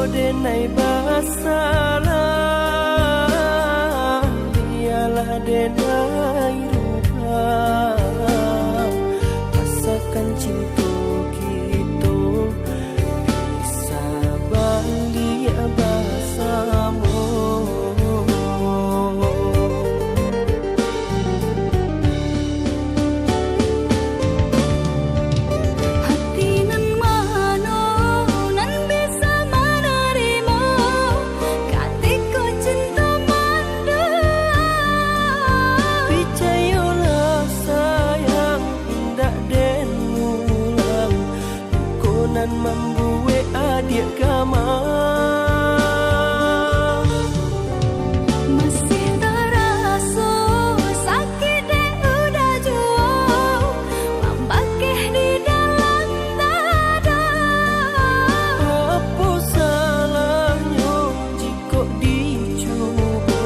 denai basalah, biarlah denai rubah. Rasakan cinta kita bisa balik bersama. Membuat adik gamang masih terasa sakit dek udah jauh membakih di dalam dada. Apa salahnya jika dicoba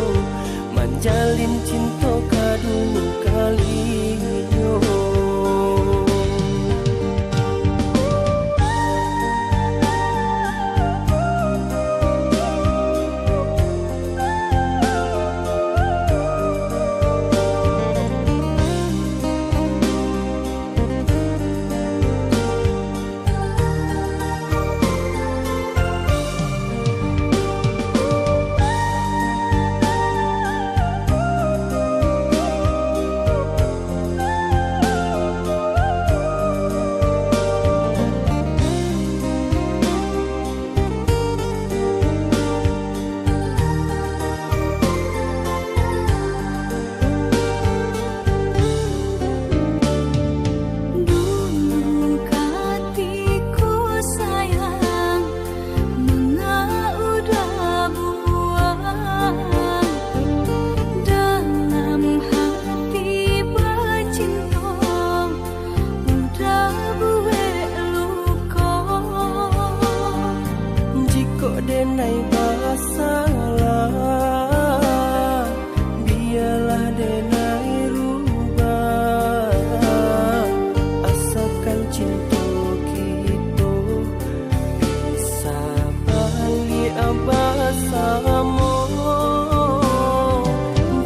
menjalin cinta kedua kalinya. Denai basalah, biarlah denai rubah. Asalkan cinta kita bisa balik bersama.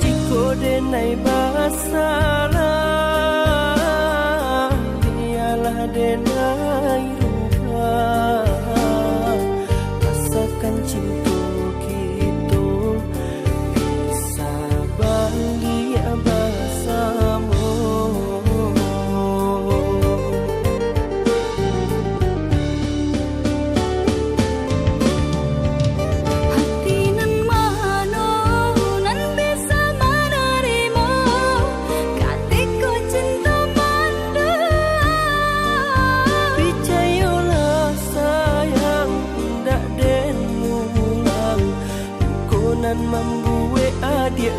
Jika denai basalah, biarlah denai rubah. Cinta kita bisa balik bersama. Hati nan mana nan bisa menerima katiku cinta manda. Percayalah sayang, tak den membuat adik